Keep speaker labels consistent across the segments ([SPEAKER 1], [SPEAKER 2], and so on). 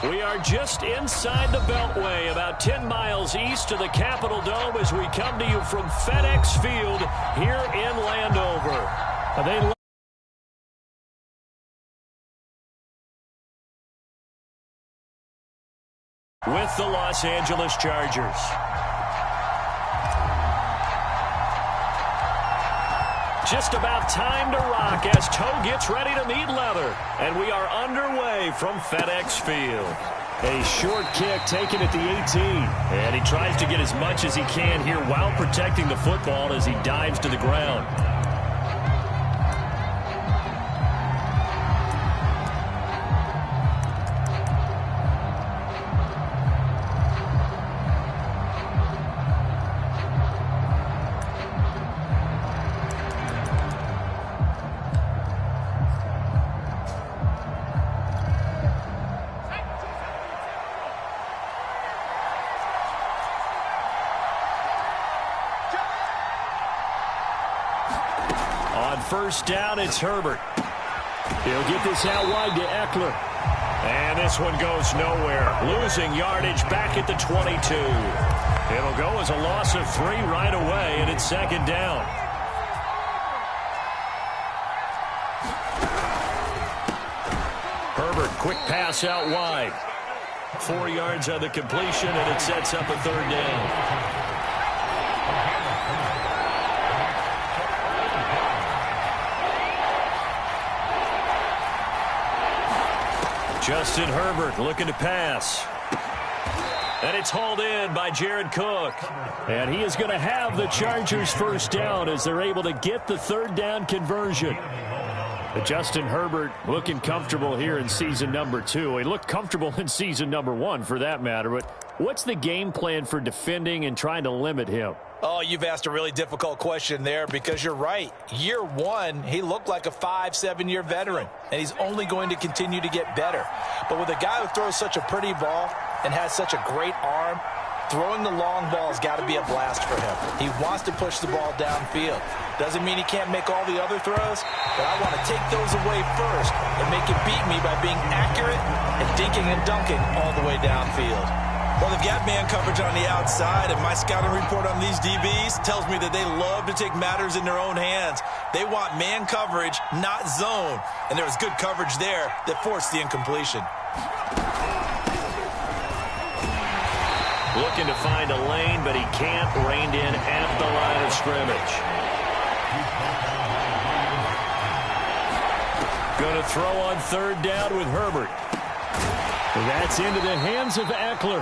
[SPEAKER 1] We are just inside the Beltway, about 10 miles east of the Capitol Dome as we come to you from FedEx Field here in Landover. With the Los Angeles Chargers. Just about time to rock as Toe gets ready to meet leather. And we are underway from FedEx Field. A short kick taken at the 18. And he tries to get as much as he can here while protecting the football as he dives to the ground. First down, it's Herbert. He'll get this out wide to Eckler. And this one goes nowhere. Losing yardage back at the 22. It'll go as a loss of 3 right away, and it's second down. Herbert, quick pass out wide. 4 yards on the completion, and it sets up a third down. Justin Herbert looking to pass. And it's hauled in by Jared Cook. And he is going to have the Chargers first down as they're able to get the third down conversion. But Justin Herbert looking comfortable here in season number 2. He looked comfortable in season number 1 for that matter. But what's the game plan for defending and trying to limit him?
[SPEAKER 2] Oh, you've asked a really difficult question there because you're right. Year 1, he looked like a 5-7-year veteran, and he's only going to continue to get better. But with a guy who throws such a pretty ball and has such a great arm, throwing the long ball has got to be a blast for him. He wants to push the ball downfield. Doesn't mean he can't make all the other throws, but I want to take those away first and make it beat me by being accurate and dinking and dunking all the way downfield.
[SPEAKER 3] Well, they've got man coverage on the outside, and my scouting report on these DBs tells me that they love to take matters in their own hands. They want man coverage, not zone. And there was good coverage there that forced the incompletion.
[SPEAKER 1] Looking to find a lane, but he can't. Reined in at the line of scrimmage. Going to throw on third down with Herbert. That's into the hands of Eckler.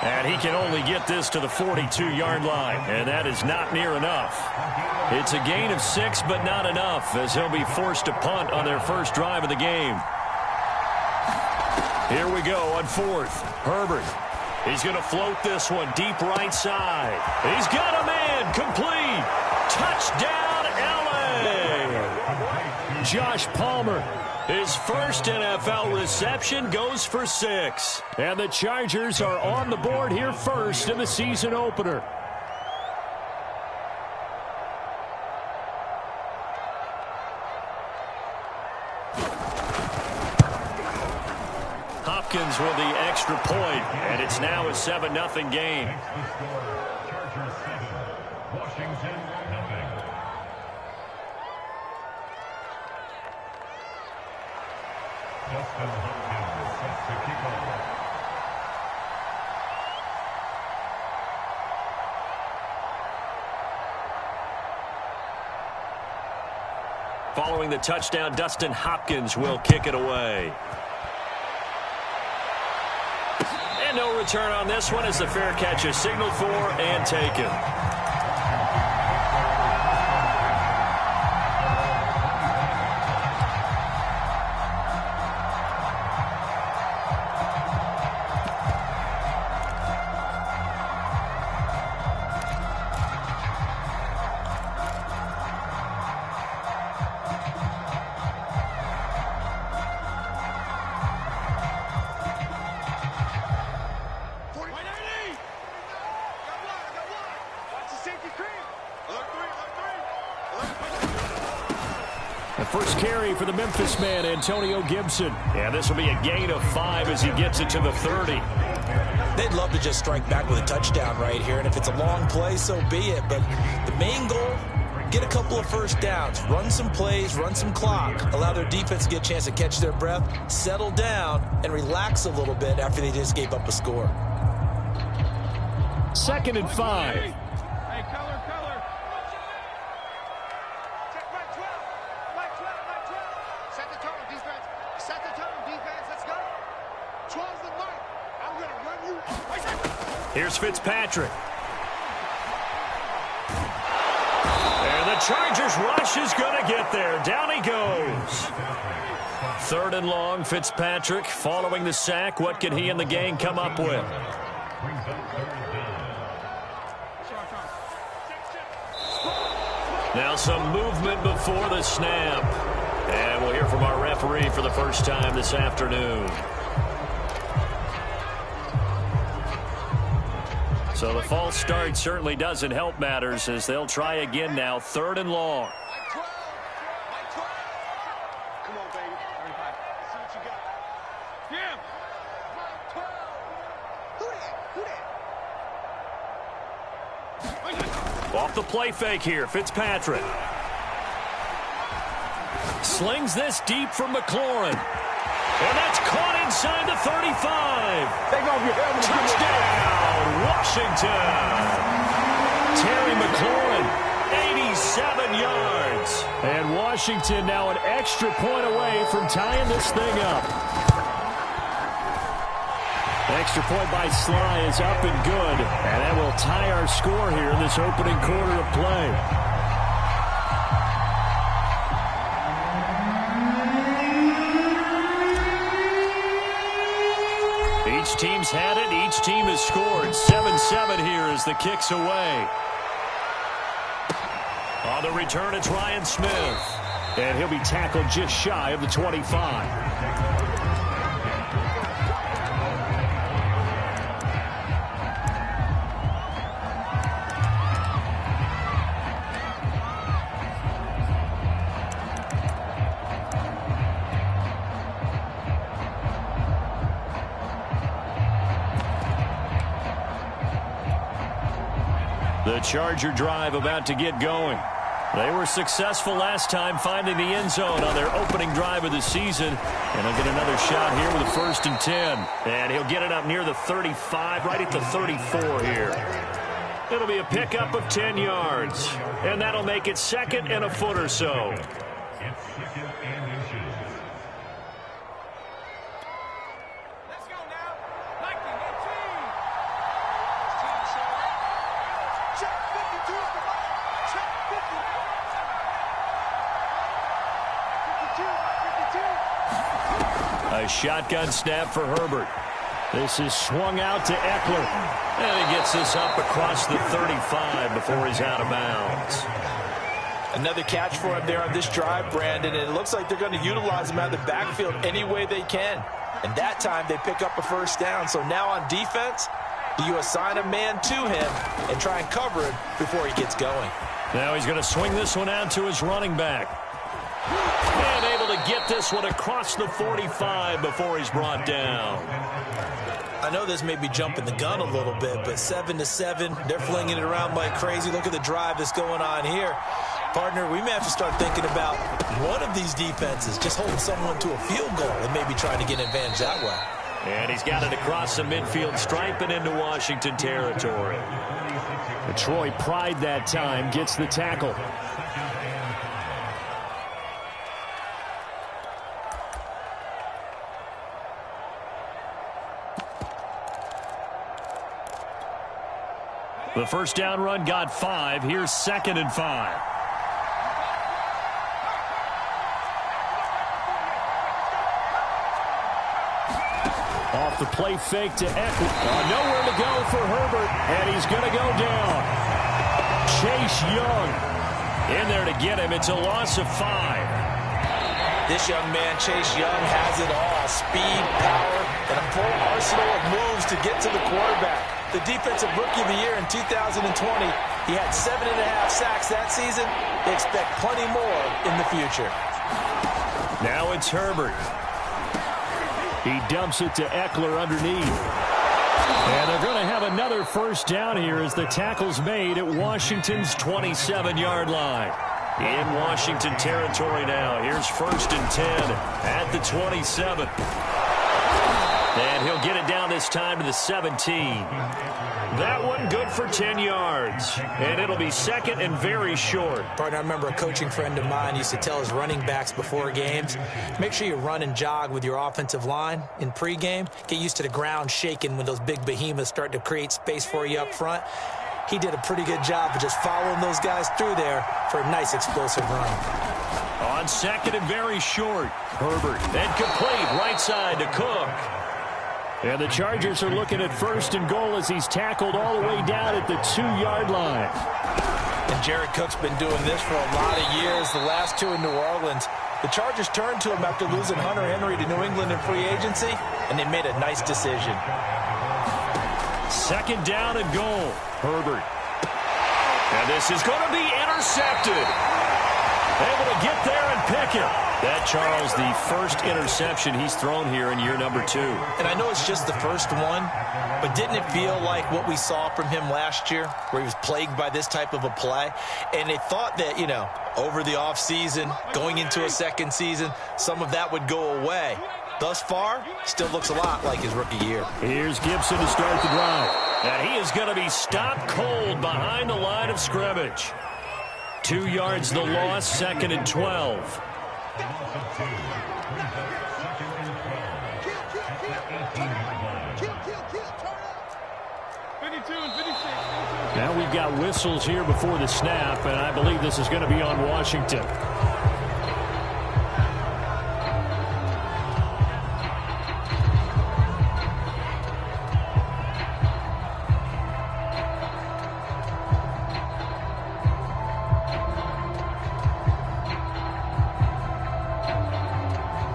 [SPEAKER 1] And he can only get this to the 42-yard line, and that is not near enough. It's a gain of 6, but not enough, as he'll be forced to punt on their first drive of the game. Here we go on fourth. Herbert. He's going to float this one deep right side. He's got a man. Complete. Touchdown, L.A. Josh Palmer. His first NFL reception goes for 6. And the Chargers are on the board here first in the season opener. Hopkins with the extra point, and it's now a 7-0 game. Following the touchdown, Dustin Hopkins will kick it away. And no return on this one as the fair catch is signaled for and taken. first carry for the Memphis man, Antonio Gibson. And this will be a gain of 5 as he gets it to the 30.
[SPEAKER 3] They'd love to just strike back with a touchdown right here, and if it's a long play, so be it. But the main goal, get a couple of first downs, run some plays, run some clock, allow their defense to get a chance to catch their breath, settle down, and relax a little bit after they just gave up a score.
[SPEAKER 1] 2nd and 5.
[SPEAKER 4] Hey, color. Check right 12. Right 12. Set the tone, defense. Set the tone, defense. Let's go. 12's the mark. I'm going to run you.
[SPEAKER 1] Here's Fitzpatrick. And the Chargers rush is going to get there. Down he goes. 3rd and long, Fitzpatrick following the sack. What can he and the gang come up with? Now some movement before the snap. And we'll hear from our referee for the first time this afternoon. So the false start certainly doesn't help matters as they'll try again now. 3rd and long.
[SPEAKER 4] Come on, baby. 35. See what you got. Yeah. Who that?
[SPEAKER 1] Off the play fake here, Fitzpatrick. Slings this deep from McLaurin. And that's caught inside the 35.
[SPEAKER 4] Take off your helmet.
[SPEAKER 1] Touchdown, Washington. Terry McLaurin, 87 yards. And Washington now an extra point away from tying this thing up. Extra point by Sly is up and good. And that will tie our score here in this opening quarter of play. Each team's had it. Each team has scored. 7-7 here as the kick's away. On the return, it's Ryan Smith. And he'll be tackled just shy of the 25. The Charger drive about to get going. They were successful last time finding the end zone on their opening drive of the season. And they'll get another shot here with a 1st and 10. And he'll get it up near the 35, right at the 34 here. It'll be a pickup of 10 yards. And that'll make it 2nd and a foot or so. A shotgun snap for Herbert. This is swung out to Eckler. And he gets this up across the 35 before he's out of bounds.
[SPEAKER 2] Another catch for him there on this drive, Brandon, and it looks like they're going to utilize him out of the backfield any way they can. And that time they pick up a 1st down. So now on defense, you assign a man to him and try and cover him before he gets going.
[SPEAKER 1] Now he's going to swing this one out to his running back. And able to get this one across the 45 before he's brought down.
[SPEAKER 3] I know this may be jumping the gun a little bit, but 7-7, they're flinging it around like crazy. Look at the drive that's going on here. Partner, we may have to start thinking about one of these defenses just holding someone to a field goal and maybe trying to get an advantage that way.
[SPEAKER 1] And he's got it across the midfield stripe and into Washington territory. Troy Pride that time gets the tackle. The 1st down run got 5. Here's 2nd and 5. Off the play fake to Eckler. Nowhere to go for Herbert, and he's going to go down. Chase Young in there to get him. It's a loss of 5.
[SPEAKER 2] This young man, Chase Young, has it all. Speed, power, and a full arsenal of moves to get to the quarterback. The Defensive Rookie of the Year in 2020, he had 7.5 sacks that season. They expect plenty more in the future.
[SPEAKER 1] Now it's Herbert. He dumps it to Eckler underneath. And they're going to have another first down here as the tackle's made at Washington's 27-yard line. In Washington territory now. Here's 1st and 10 at the 27. And he'll get it down this time to the 17. That one good for 10 yards. And it'll be 2nd and very short.
[SPEAKER 5] Partner, I remember a coaching friend of mine used to tell his running backs before games, make sure you run and jog with your offensive line in pregame. Get used to the ground shaking when those big behemoths start to create space for you up front. He did a pretty good job of just following those guys through there for a nice explosive run.
[SPEAKER 1] On 2nd and very short, Herbert. And complete right side to Cook. And the Chargers are looking at 1st and goal as he's tackled all the way down at the 2-yard line.
[SPEAKER 2] And Jared Cook's been doing this for a lot of years, the last 2 in New Orleans. The Chargers turned to him after losing Hunter Henry to New England in free agency, and they made a nice decision.
[SPEAKER 1] 2nd down and goal. Herbert. And this is going to be intercepted. Able to get there and pick it. That, Charles, the first interception he's thrown here in year number 2.
[SPEAKER 2] And I know it's just the first one, but didn't it feel like what we saw from him last year, where he was plagued by this type of a play? And they thought that, over the offseason, going into a second season, some of that would go away. Thus far, still looks a lot like his rookie year.
[SPEAKER 1] Here's Gibson to start the drive. And he is going to be stopped cold behind the line of scrimmage. 2 yards the loss, 2nd and 12. Now we've got whistles here before the snap, and I believe this is going to be on Washington.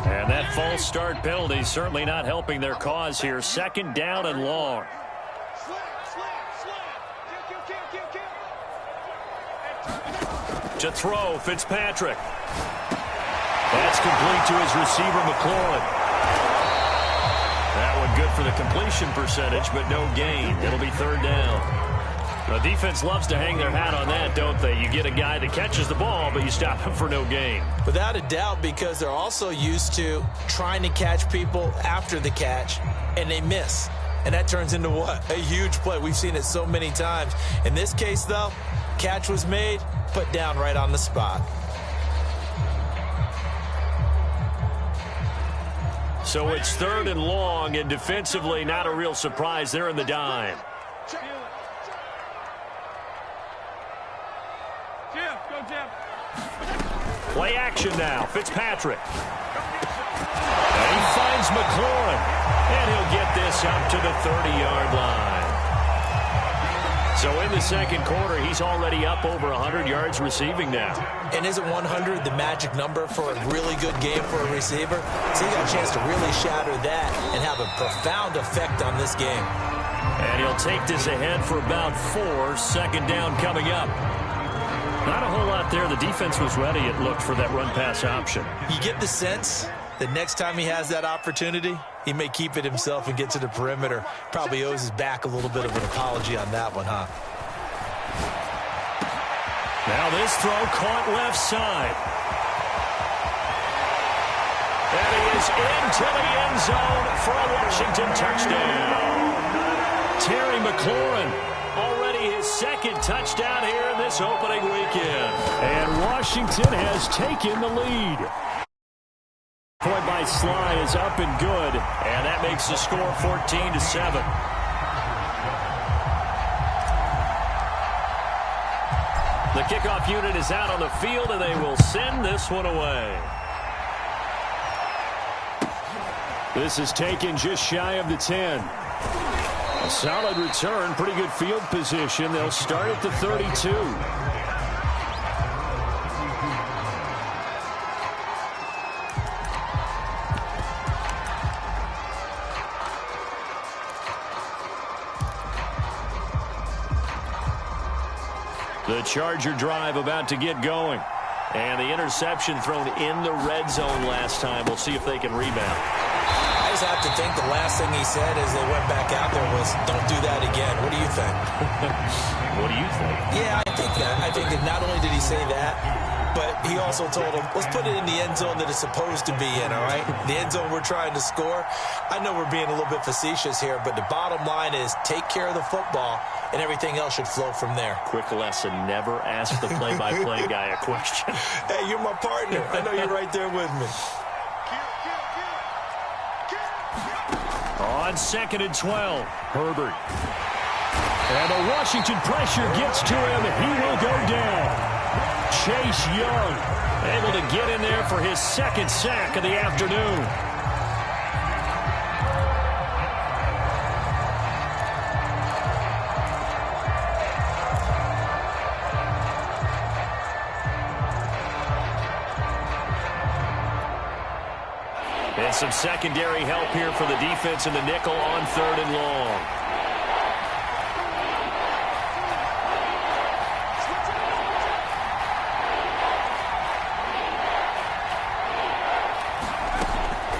[SPEAKER 1] And that false start penalty certainly not helping their cause here. 2nd down and long. To throw, Fitzpatrick. That's complete to his receiver, McLaurin. That one good for the completion percentage, but no gain. It'll be 3rd down. The defense loves to hang their hat on that, don't they? You get a guy that catches the ball, but you stop him for no gain.
[SPEAKER 5] Without a doubt, because they're also used to trying to catch people after the catch, and they miss. And that turns into what? A huge play. We've seen it so many times. In this case, though, catch was made, put down right on the spot.
[SPEAKER 1] So it's 3rd and long, and defensively not a real surprise. They're in the dime. Play action now. Fitzpatrick. And he finds McLaurin. And he'll get this up to the 30-yard line. So in the 2nd quarter, he's already up over 100 yards receiving now.
[SPEAKER 5] And isn't 100 the magic number for a really good game for a receiver? So he got a chance to really shatter that and have a profound effect on this game.
[SPEAKER 1] And he'll take this ahead for about 4. 2nd down coming up. Not a whole lot there. The defense was ready, it looked, for that run-pass option.
[SPEAKER 5] You get the sense that next time he has that opportunity, he may keep it himself and get to the perimeter. Probably owes his back a little bit of an apology on that one, huh?
[SPEAKER 1] Now this throw caught left side. And he is into the end zone for a Washington touchdown. Terry McLaurin. Already his 2nd touchdown here in this opening weekend. And Washington has taken the lead. Point by Sly is up and good. And that makes the score 14-7. The kickoff unit is out on the field, and they will send this one away. This is taken just shy of the 10. A solid return, pretty good field position. They'll start at the 32. The Charger drive about to get going. And the interception thrown in the red zone last time. We'll see if they can rebound.
[SPEAKER 5] I just have to think the last thing he said as they went back out there was, don't do that again. What do you think?
[SPEAKER 1] What do you think?
[SPEAKER 5] Yeah, I think that. I think that not only did he say that, but he also told him, let's put it in the end zone that it's supposed to be in, all right? The end zone we're trying to score. I know we're being a little bit facetious here, but the bottom line is take care of the football, and everything else should flow from there.
[SPEAKER 1] Quick lesson, never ask the play-by-play guy a question.
[SPEAKER 5] Hey, you're my partner. I know you're right there with me.
[SPEAKER 1] On 2nd and 12, Herbert. And the Washington pressure gets to him. He will go down. Chase Young able to get in there for his second sack of the afternoon. And some secondary help here for the defense in the nickel on 3rd and long.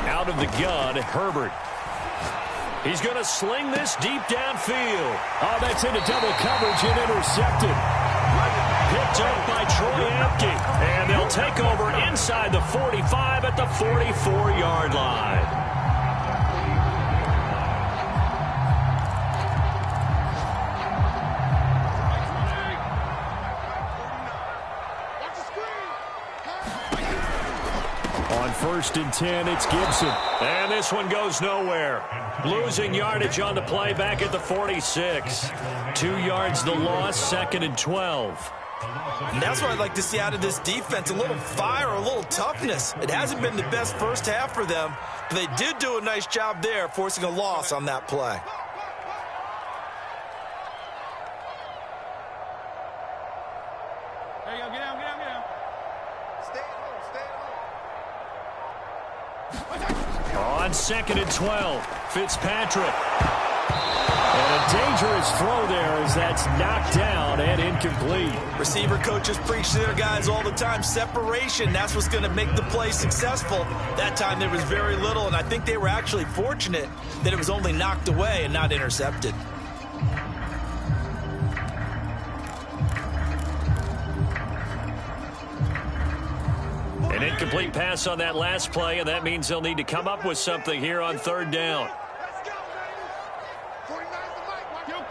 [SPEAKER 1] Out of the gun, Herbert. He's going to sling this deep downfield. Oh, that's into double coverage and intercepted. Picked up by Troy Apke. And they'll take over inside the 45 at the 44-yard line. On 1st and 10, it's Gibson. And this one goes nowhere. Losing yardage on the play back at the 46. 2 yards the loss, 2nd and 12.
[SPEAKER 3] And that's what I'd like to see out of this defense, a little fire, a little toughness. It hasn't been the best first half for them, but they did do a nice job there, forcing a loss on that play.
[SPEAKER 4] There you go, get down, get down, get down. Stay at home,
[SPEAKER 1] On 2nd and 12, Fitzpatrick. And a dangerous throw there as that's knocked down and incomplete.
[SPEAKER 3] Receiver coaches preach to their guys all the time. Separation, that's what's going to make the play successful. That time there was very little, and I think they were actually fortunate that it was only knocked away and not intercepted.
[SPEAKER 1] An incomplete pass on that last play, and that means they'll need to come up with something here on 3rd down.
[SPEAKER 4] Let's go, baby. 49's the mic. Kill.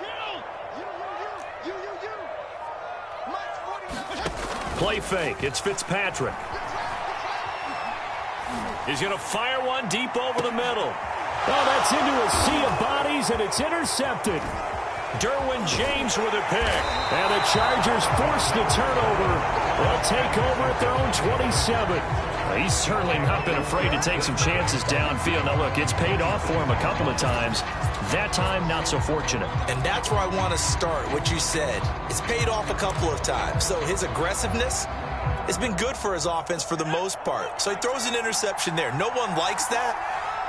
[SPEAKER 4] You. Mike's 49.
[SPEAKER 1] Play fake. It's Fitzpatrick. He's going to fire one deep over the middle. Oh, that's into a sea of bodies, and it's intercepted. Derwin James with a pick. And the Chargers force the turnover. They'll take over at their own 27. He's certainly not been afraid to take some chances downfield. Now, look, it's paid off for him a couple of times. That time, not so fortunate.
[SPEAKER 3] And that's where I want to start, what you said. It's paid off a couple of times. So his aggressiveness has been good for his offense for the most part. So he throws an interception there. No one likes that,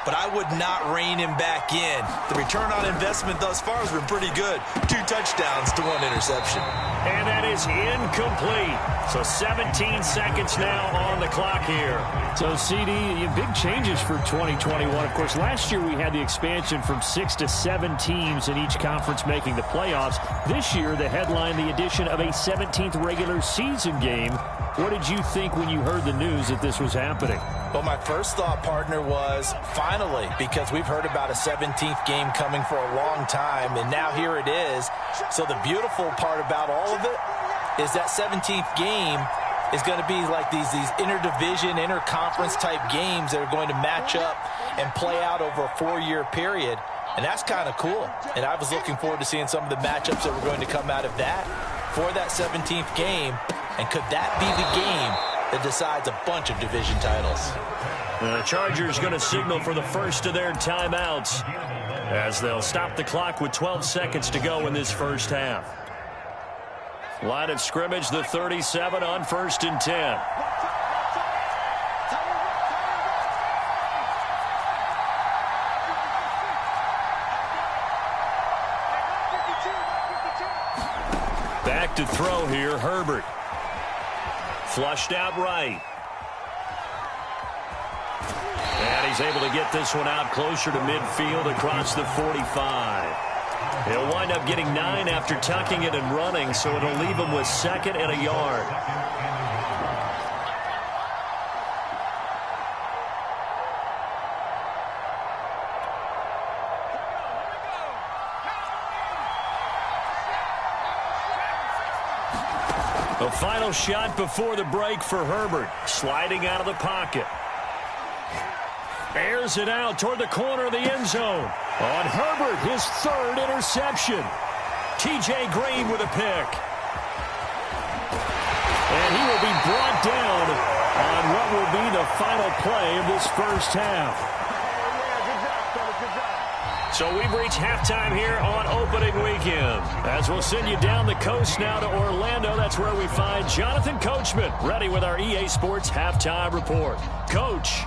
[SPEAKER 3] but I would not rein him back in. The return on investment thus far has been pretty good. 2 touchdowns to 1 interception.
[SPEAKER 1] And that is incomplete. So 17 seconds now on the clock here. So, CD, big changes for 2021. Of course, last year we had the expansion from 6 to 7 teams in each conference making the playoffs. This year, the headline, the addition of a 17th regular season game. What did you think when you heard the news that this was happening?
[SPEAKER 2] Well, my first thought, partner, was finally, because we've heard about a 17th game coming for a long time, and now here it is. So the beautiful part about all of it is that 17th game is going to be like these interdivision, interconference type games that are going to match up and play out over a 4-year period. And that's kind of cool. And I was looking forward to seeing some of the matchups that were going to come out of that for that 17th game. And could that be the game that decides a bunch of division titles?
[SPEAKER 1] The Chargers going to signal for the first of their timeouts as they'll stop the clock with 12 seconds to go in this first half. Line of scrimmage, the 37 on 1st and 10. Back to throw here, Herbert. Flushed out right. And he's able to get this one out closer to midfield across the 45. He'll wind up getting 9 after tucking it and running, so it'll leave him with 2nd and a yard. The final shot before the break for Herbert. Sliding out of the pocket. Airs it out toward the corner of the end zone. On Herbert, his 3rd interception. T.J. Green with a pick. And he will be brought down on what will be the final play of this first half. So we've reached halftime here on opening weekend. As we'll send you down the coast now to Orlando, that's where we find Jonathan Coachman, ready with our EA Sports Halftime Report. Coach.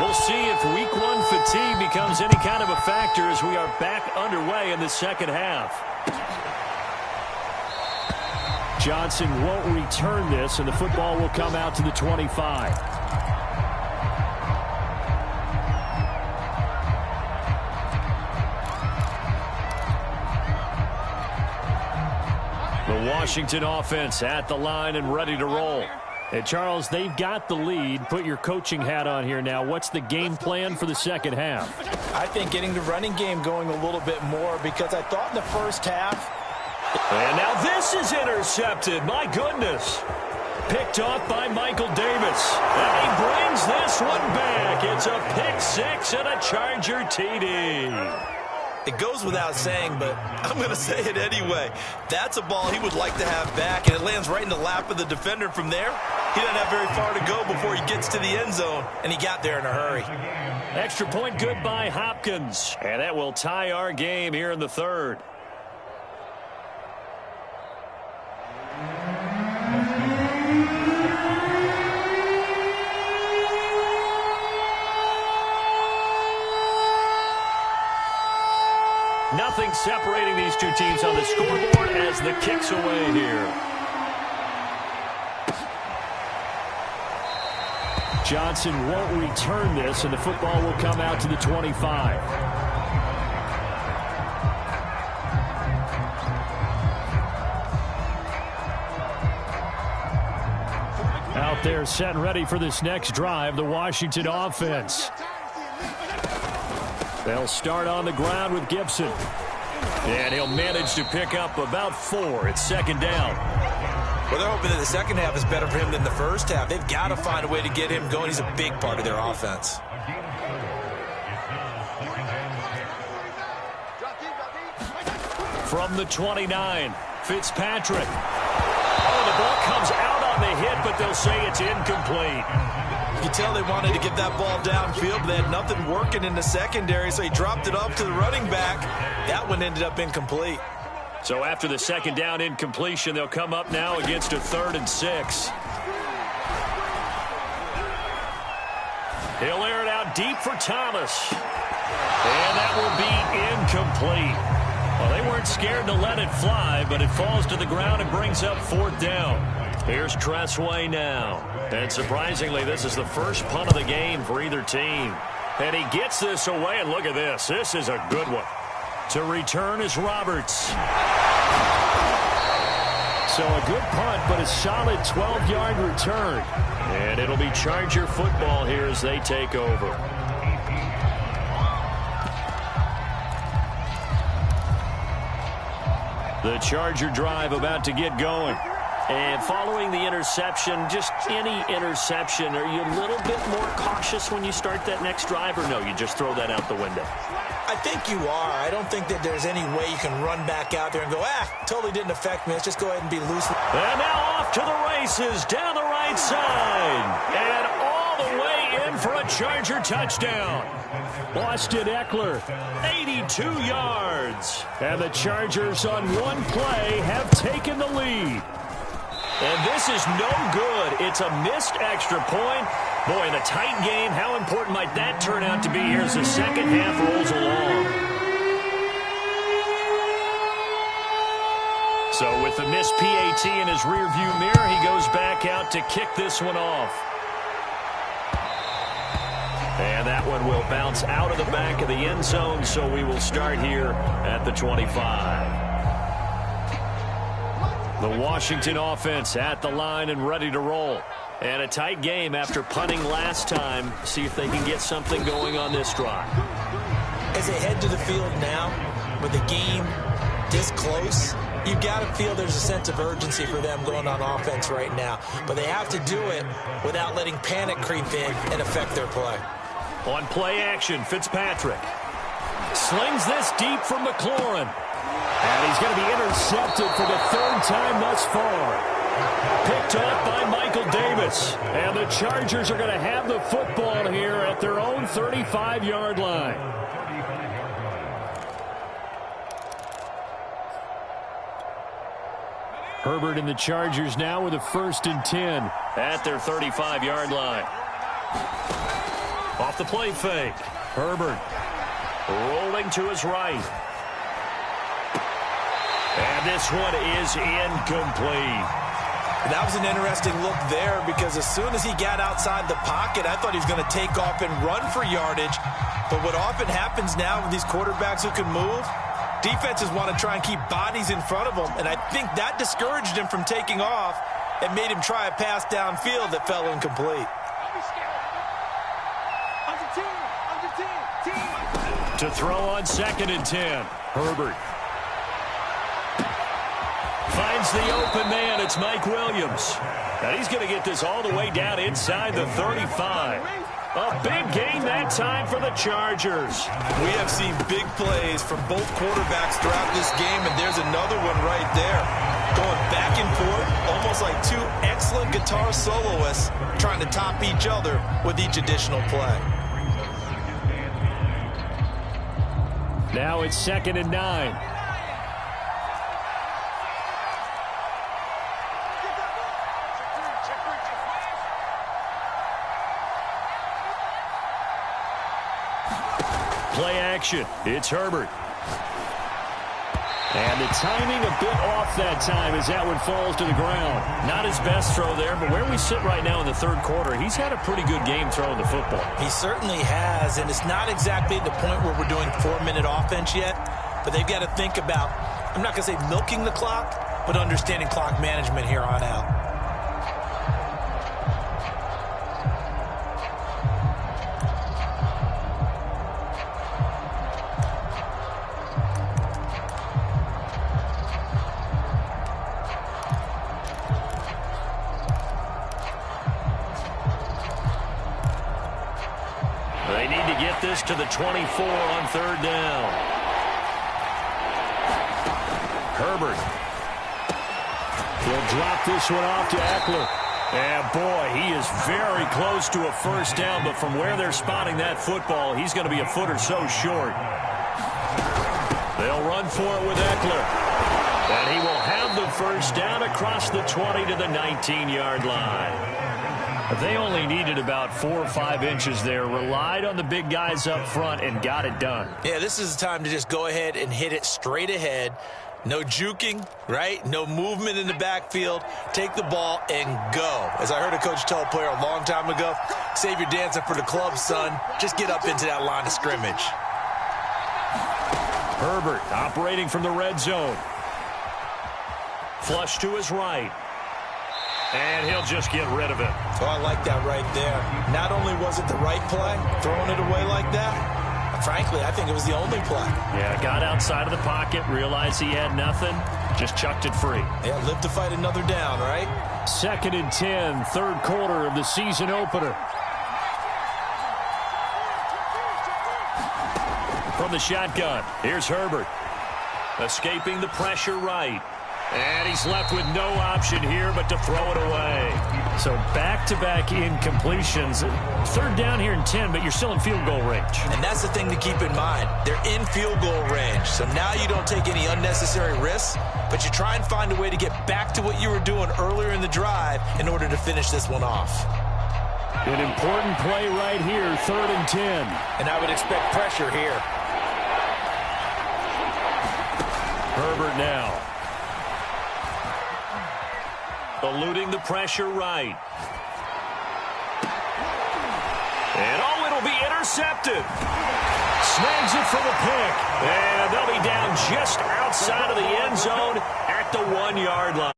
[SPEAKER 1] We'll see if week 1 fatigue becomes any kind of a factor as we are back underway in the second half. Johnson won't return this, and the football will come out to the 25. The Washington offense at the line and ready to roll. And Charles, they've got the lead. Put your coaching hat on here now. What's the game plan for the second half?
[SPEAKER 2] I think getting the running game going a little bit more, because I thought in the first half.
[SPEAKER 1] And now this is intercepted. My goodness. Picked off by Michael Davis. And he brings this one back. It's a pick 6 and a Charger TD.
[SPEAKER 3] It goes without saying, but I'm going to say it anyway. That's a ball he would like to have back, and it lands right in the lap of the defender from there. He doesn't have very far to go before he gets to the end zone, and he got there in a hurry.
[SPEAKER 1] Extra point good by Hopkins. And that will tie our game here in the 3rd. Nothing separating these two teams on the scoreboard as the kick's away here. Johnson won't return this, and the football will come out to the 25. Out there set and ready for this next drive, the Washington offense. They'll start on the ground with Gibson. And he'll manage to pick up about 4. It's 2nd down.
[SPEAKER 3] Well, they're hoping that the second half is better for him than the first half. They've got to find a way to get him going. He's a big part of their offense.
[SPEAKER 1] From the 29, Fitzpatrick. Oh, the ball comes out on the hit, but they'll say it's incomplete.
[SPEAKER 3] You can tell they wanted to get that ball downfield, but they had nothing working in the secondary, so he dropped it off to the running back. That one ended up incomplete.
[SPEAKER 1] So after the 2nd down incompletion, they'll come up now against a 3rd and 6. He'll air it out deep for Thomas. And that will be incomplete. Well, they weren't scared to let it fly, but it falls to the ground and brings up 4th down. Here's Tressway now. And surprisingly, this is the first punt of the game for either team. And he gets this away, and look at this. This is a good one. To return is Roberts. So a good punt, but a solid 12-yard return. And it'll be Charger football here as they take over. The Charger drive about to get going. And following the interception, just any interception, are you a little bit more cautious when you start that next drive, or no, you just throw that out the window?
[SPEAKER 5] I think you are. I don't think that there's any way you can run back out there and go, totally didn't affect me. Let's just go ahead and be loose.
[SPEAKER 1] And now off to the races, down the right side. And all the way in for a Charger touchdown. Austin Eckler, 82 yards. And the Chargers on one play have taken the lead. And this is no good. It's a missed extra point. Boy, in a tight game, how important might that turn out to be here as the second half rolls along? So with the missed PAT in his rearview mirror, he goes back out to kick this one off. And that one will bounce out of the back of the end zone, so we will start here at the 25. The Washington offense at the line and ready to roll. And a tight game after punting last time. See if they can get something going on this drive.
[SPEAKER 5] As they head to the field now, with the game this close, you've got to feel there's a sense of urgency for them going on offense right now. But they have to do it without letting panic creep in and affect their play.
[SPEAKER 1] On play action, Fitzpatrick slings this deep from McLaurin. And he's going to be intercepted for the third time thus far. Picked off by Michael Davis. And the Chargers are going to have the football here at their own 35-yard line. Herbert and the Chargers now with a 1st and 10 at their 35-yard line. Off the play fake. Herbert rolling to his right. And this one is incomplete.
[SPEAKER 2] That was an interesting look there because as soon as he got outside the pocket, I thought he was going to take off and run for yardage. But what often happens now with these quarterbacks who can move, defenses want to try and keep bodies in front of them. And I think that discouraged him from taking off and made him try a pass downfield that fell incomplete.
[SPEAKER 1] To throw on 2nd and 10. Herbert finds the open man. It's Mike Williams. And he's going to get this all the way down inside the 35. A big gain that time for the Chargers.
[SPEAKER 3] We have seen big plays from both quarterbacks throughout this game, and there's another one right there. Going back and forth, almost like two excellent guitar soloists trying to top each other with each additional play.
[SPEAKER 1] Now it's 2nd and 9. Play action. It's Herbert. And the timing a bit off that time as that one falls to the ground. Not his best throw there, but where we sit right now in the 3rd quarter, he's had a pretty good game throwing the football.
[SPEAKER 5] He certainly has, and it's not exactly the point where we're doing 4-minute offense yet, but they've got to think about, I'm not going to say milking the clock, but understanding clock management here on out.
[SPEAKER 1] They need to get this to the 24 on 3rd down. Herbert. He'll drop this one off to Eckler. And boy, he is very close to a 1st down, but from where they're spotting that football, he's going to be a foot or so short. They'll run for it with Eckler. And he will have the 1st down across the 20 to the 19-yard line. They only needed about 4 or 5 inches there, relied on the big guys up front, and got it done.
[SPEAKER 5] Yeah, this is the time to just go ahead and hit it straight ahead. No juking, right? No movement in the backfield. Take the ball and go. As I heard a coach tell a player a long time ago, save your dancing for the club, son. Just get up into that line of scrimmage.
[SPEAKER 1] Herbert operating from the red zone. Flush to his right. And he'll just get rid of it.
[SPEAKER 5] Oh, I like that right there. Not only was it the right play, throwing it away like that, frankly, I think it was the only play.
[SPEAKER 1] Yeah, got outside of the pocket, realized he had nothing, just chucked it free.
[SPEAKER 5] Yeah, live to fight another down, right?
[SPEAKER 1] 2nd and 10, 3rd quarter of the season opener. From the shotgun, here's Herbert. Escaping the pressure right. And he's left with no option here but to throw it away. So back-to-back incompletions. 3rd down here and 10, but you're still in field goal range.
[SPEAKER 5] And that's the thing to keep in mind. They're in field goal range. So now you don't take any unnecessary risks, but you try and find a way to get back to what you were doing earlier in the drive in order to finish this one off.
[SPEAKER 1] An important play right here, 3rd and 10.
[SPEAKER 5] And I would expect pressure here.
[SPEAKER 1] Herbert now. eluding the pressure right. And oh, it'll be intercepted. Snags it for the pick. And they'll be down just outside of the end zone at the 1-yard line.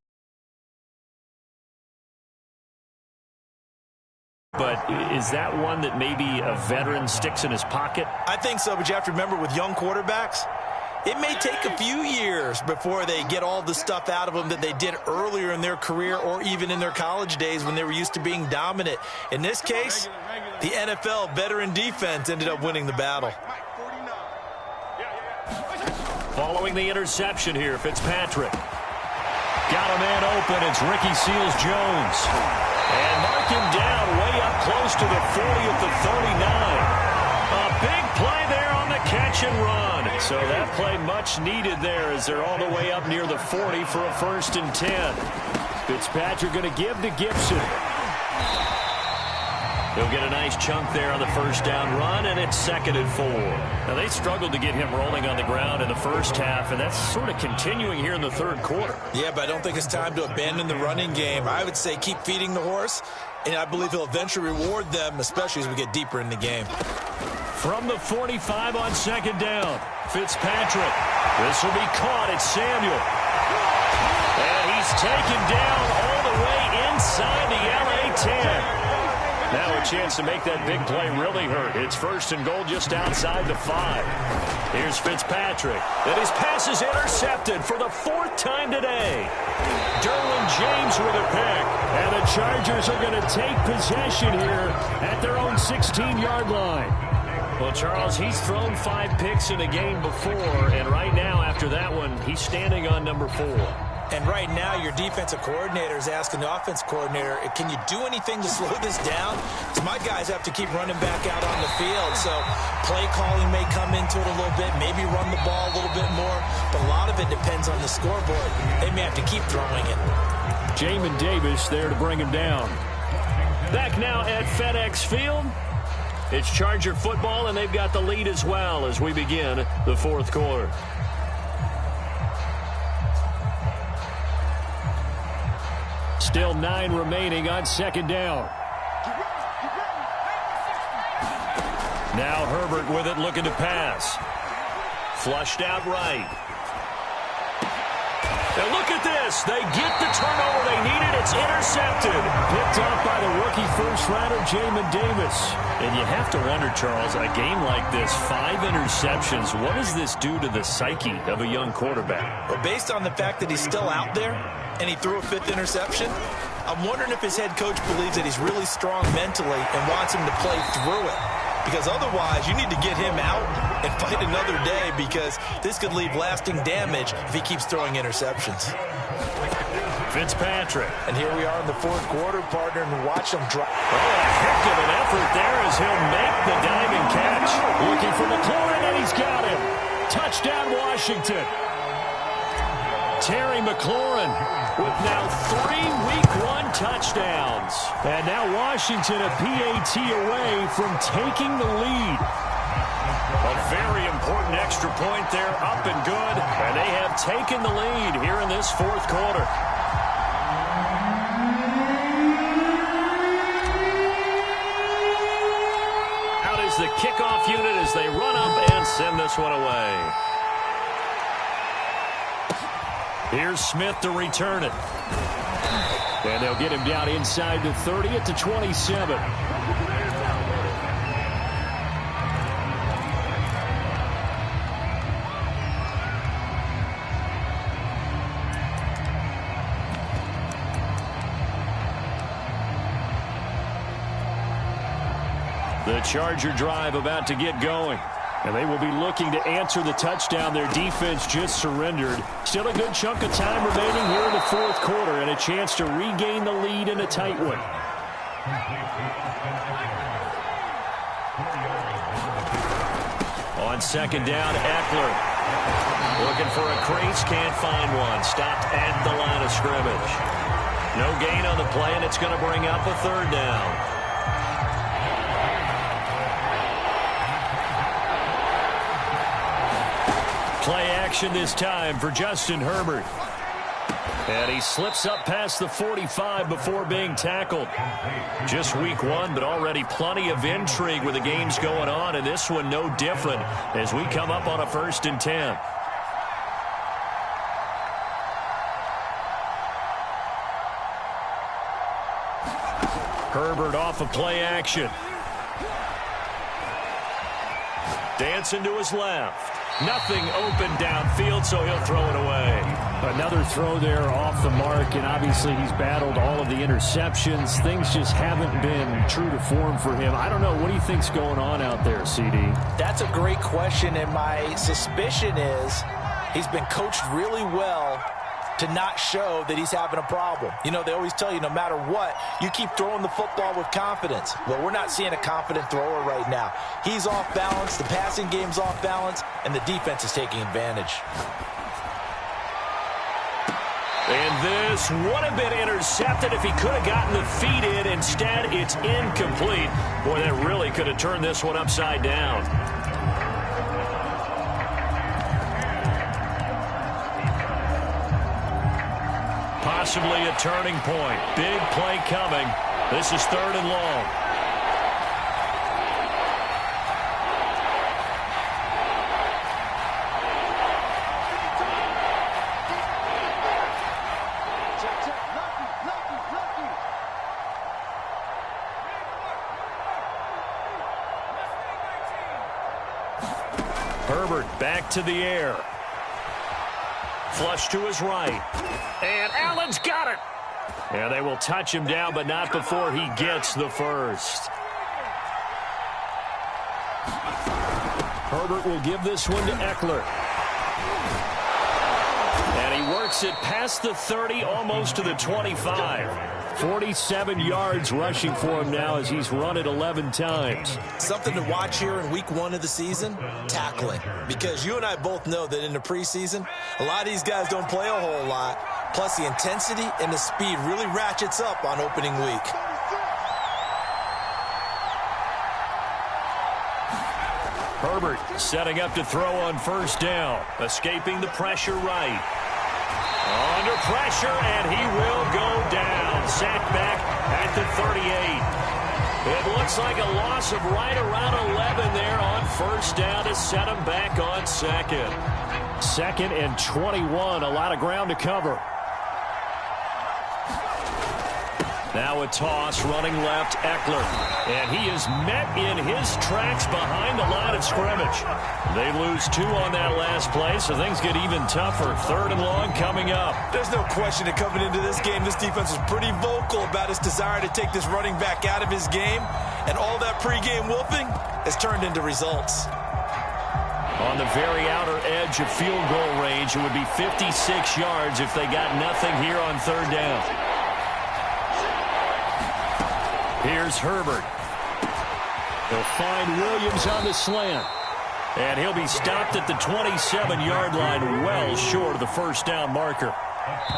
[SPEAKER 1] But is that one that maybe a veteran sticks in his pocket?
[SPEAKER 3] I think so, but you have to remember with young quarterbacks, it may take a few years before they get all the stuff out of them that they did earlier in their career or even in their college days when they were used to being dominant. In this case, the NFL veteran defense ended up winning the battle.
[SPEAKER 1] Following the interception here, Fitzpatrick. Got a man open. It's Ricky Seals-Jones. And mark him down way up close to the 40 at the 39. A big play there on the catch and run. So that play much needed there as they're all the way up near the 40 for a 1st and 10. Fitzpatrick going to give to Gibson. He'll get a nice chunk there on the 1st down run, and it's 2nd and 4. Now, they struggled to get him rolling on the ground in the first half, and that's sort of continuing here in the 3rd quarter.
[SPEAKER 3] Yeah, but I don't think it's time to abandon the running game. I would say keep feeding the horse, and I believe he'll eventually reward them, especially as we get deeper in the game.
[SPEAKER 1] From the 45 on 2nd down, Fitzpatrick. This will be caught. It's Samuel. And he's taken down all the way inside the LA 10. Now a chance to make that big play really hurt. It's 1st and goal just outside the 5. Here's Fitzpatrick. And his pass is intercepted for the 4th time today. Derwin James with a pick. And the Chargers are going to take possession here at their own 16-yard line. Well, Charles, he's thrown 5 picks in a game before, and right now after that one, he's standing on number 4.
[SPEAKER 5] And right now, your defensive coordinator is asking the offense coordinator, can you do anything to slow this down? Because my guys have to keep running back out on the field. So play calling may come into it a little bit, maybe run the ball a little bit more. But a lot of it depends on the scoreboard. They may have to keep throwing it.
[SPEAKER 1] Jamin Davis there to bring him down. Back now at FedEx Field. It's Charger football, and they've got the lead as well as we begin the 4th quarter. Still 9 remaining on 2nd down. Now Herbert with it, looking to pass. Flushed out right. And look at this. They get the turnover they needed. It's intercepted. Picked up by the rookie first-rounder, Jamin Davis. And you have to wonder, Charles, a game like this, 5 interceptions, what does this do to the psyche of a young quarterback?
[SPEAKER 3] Well, based on the fact that he's still out there and he threw a 5th interception, I'm wondering if his head coach believes that he's really strong mentally and wants him to play through it. Because otherwise, you need to get him out and fight another day, because this could leave lasting damage if he keeps throwing interceptions.
[SPEAKER 1] Fitzpatrick.
[SPEAKER 3] And here we are in the 4th quarter, partner, and watch him drop.
[SPEAKER 1] Oh, a heck of an effort there as he'll make the diving catch. Looking for McLaurin, and he's got him. Touchdown, Washington. Terry McLaurin with now 3 Week 1 touchdowns. And now Washington a PAT away from taking the lead. A very important extra point there, up and good. And they have taken the lead here in this 4th quarter. Out is the kickoff unit as they run up and send this one away. Here's Smith to return it. And they'll get him down inside the 30 at the 27. The Charger drive about to get going. And they will be looking to answer the touchdown their defense just surrendered. Still a good chunk of time remaining here in the 4th quarter, and a chance to regain the lead in a tight one. On 2nd down, Eckler. Looking for a crease, can't find one. Stopped at the line of scrimmage. No gain on the play, and it's going to bring up a 3rd down. Play action this time for Justin Herbert. And he slips up past the 45 before being tackled. Just week one, but already plenty of intrigue with the games going on, and this one no different as we come up on a 1st and 10. Herbert off of play action. Dancing to his left. Nothing open downfield, so he'll throw it away.
[SPEAKER 6] Another throw there off the mark, and obviously he's battled all of the interceptions. Things just haven't been true to form for him. I don't know. What do you think's going on out there, CD?
[SPEAKER 2] That's a great question, and my suspicion is he's been coached really well to not show that he's having a problem. You know, they always tell you no matter what, you keep throwing the football with confidence. Well, we're not seeing a confident thrower right now. He's off balance, the passing game's off balance, and the defense is taking advantage.
[SPEAKER 1] And this would have been intercepted if he could have gotten the feet in. Instead, it's incomplete. Boy, that really could have turned this one upside down. Possibly a turning point. Big play coming. This is 3rd and long. Herbert back to the air. Flush to his right. And Allen's got it. And they will touch him down, but not before he gets the first. Herbert will give this one to Eckler. And he works it past the 30, almost to the 25. 47 yards rushing for him now as he's run it 11 times.
[SPEAKER 3] Something to watch here in week one of the season, tackling. Because you and I both know that in the preseason, a lot of these guys don't play a whole lot. Plus the intensity and the speed really ratchets up on opening week.
[SPEAKER 1] Herbert setting up to throw on 1st down. Escaping the pressure right. Under pressure, and he will go down. Sacked back at the 38. It looks like a loss of right around 11 there on 1st down to set him back on 2nd.
[SPEAKER 6] 2nd and 21. A lot of ground to cover.
[SPEAKER 1] Now a toss, running left, Eckler. And he is met in his tracks behind the line of scrimmage. They lose 2 on that last play, so things get even tougher. 3rd and long coming up.
[SPEAKER 3] There's no question that coming into this game, this defense was pretty vocal about its desire to take this running back out of his game. And all that pregame wolfing has turned into results.
[SPEAKER 1] On the very outer edge of field goal range, it would be 56 yards if they got nothing here on 3rd down. Here's Herbert.
[SPEAKER 6] They'll find Williams on the slant.
[SPEAKER 1] And he'll be stopped at the 27-yard line, well short of the 1st down marker.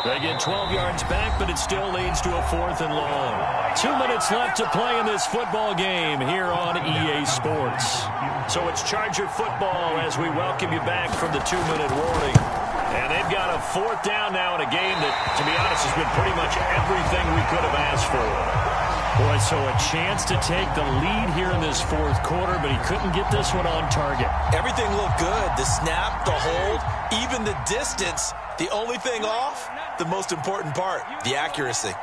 [SPEAKER 1] They get 12 yards back, but it still leads to a 4th and long. 2 minutes left to play in this football game here on EA Sports. So it's Charger football as we welcome you back from the 2-minute warning. And they've got a 4th down now in a game that, to be honest, has been pretty much everything we could have asked for.
[SPEAKER 6] Boy, so a chance to take the lead here in this 4th quarter, but he couldn't get this one on target.
[SPEAKER 3] Everything looked good. The snap, the hold, even the distance. The only thing off, the most important part, the accuracy.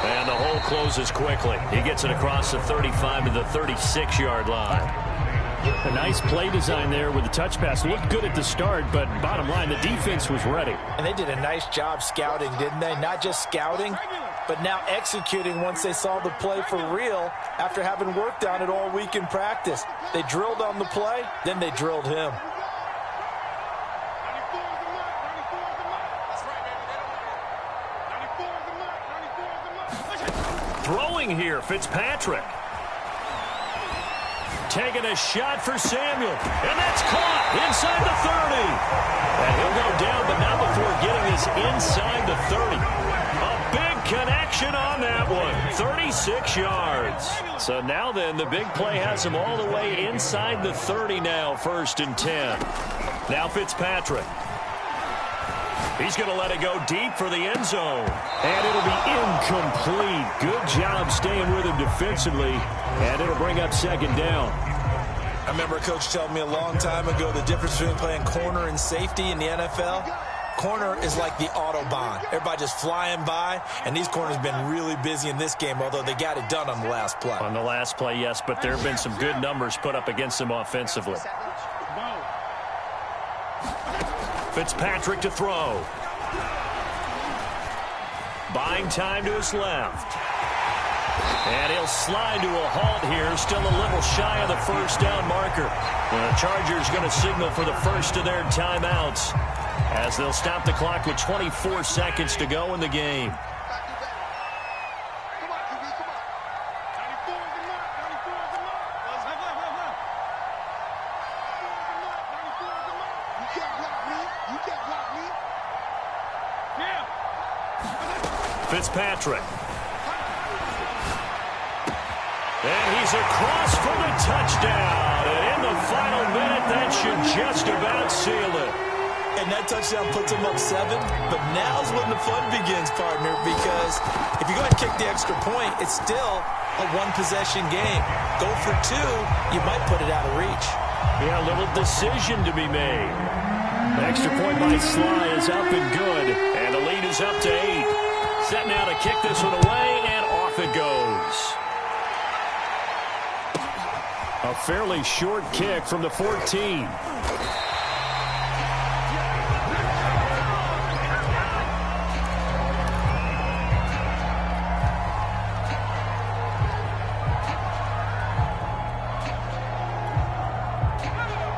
[SPEAKER 1] And the hole closes quickly. He gets it across the 35 to the 36-yard line.
[SPEAKER 6] A nice play design there with the touch pass. Looked good at the start, but bottom line, the defense was ready.
[SPEAKER 2] And they did a nice job scouting, didn't they? Not just scouting, but now executing once they saw the play for real after having worked on it all week in practice. They drilled on the play, then they drilled him.
[SPEAKER 1] Throwing here, Fitzpatrick. Taking a shot for Samuel. And that's caught inside the 30. And he'll go down, but not before getting this inside the 30. A big connection on that one. 36 yards. So now then, the big play has him all the way inside the 30 now, 1st and 10. Now Fitzpatrick. He's going to let it go deep for the end zone. And it'll be incomplete. Good job staying with him defensively. And it'll bring up 2nd down.
[SPEAKER 3] I remember a coach telling me a long time ago the difference between playing corner and safety in the NFL. Corner is like the Autobahn. Everybody just flying by, and these corners have been really busy in this game, although they got it done on the last play.
[SPEAKER 1] On the last play, yes, but there have been some good numbers put up against them offensively. Fitzpatrick to throw. Buying time to his left. And he'll slide to a halt here, still a little shy of the 1st down marker. The Chargers going to signal for the first of their timeouts as they'll stop the clock with 24 seconds to go in the game. Fitzpatrick. And he's across for the touchdown. And in the final minute, that should just about seal it.
[SPEAKER 3] And that touchdown puts him up 7. But now's when the fun begins, partner, because if you go ahead and kick the extra point, it's still a one-possession game. Go for 2, you might put it out of reach.
[SPEAKER 1] Yeah, a little decision to be made. The extra point by Sly is up and good. And the lead is up to 8. Set now to kick this one away, and off it goes. A fairly short kick from the 14.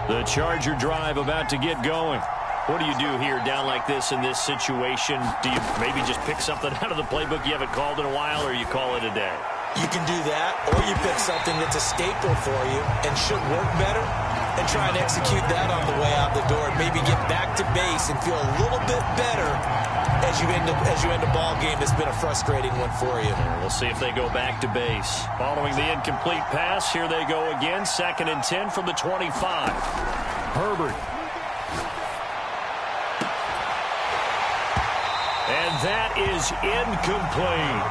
[SPEAKER 1] The Charger drive about to get going. What do you do here down like this in this situation? Do you maybe just pick something out of the playbook you haven't called in a while, or you call it a day?
[SPEAKER 3] You can do that, or you pick something that's a staple for you and should work better and try and execute that on the way out the door. Maybe get back to base and feel a little bit better as you end a ball game that's been a frustrating one for you.
[SPEAKER 1] We'll see if they go back to base. Following the incomplete pass, here they go again. 2nd and 10 from the 25. Herbert. And that is incomplete.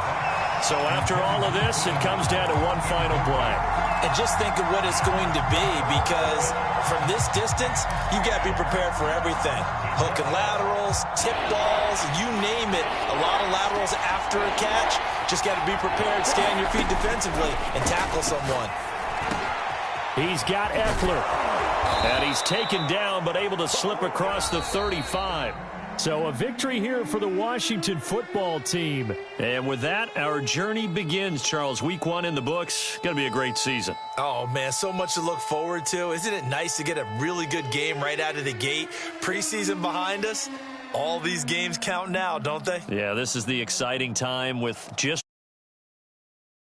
[SPEAKER 1] So after all of this, it comes down to one final play.
[SPEAKER 3] And just think of what it's going to be, because from this distance, you got to be prepared for everything. Hook and laterals, tip balls, you name it. A lot of laterals after a catch. Just got to be prepared, stay on your feet defensively, and tackle someone.
[SPEAKER 1] He's got Eckler. And he's taken down, but able to slip across the 35. So a victory here for the Washington football team. And with that, our journey begins, Charles. Week 1 in the books. Going to be a great season.
[SPEAKER 3] Oh, man, so much to look forward to. Isn't it nice to get a really good game right out of the gate? Preseason behind us. All these games count now, don't they?
[SPEAKER 1] Yeah, this is the exciting time with just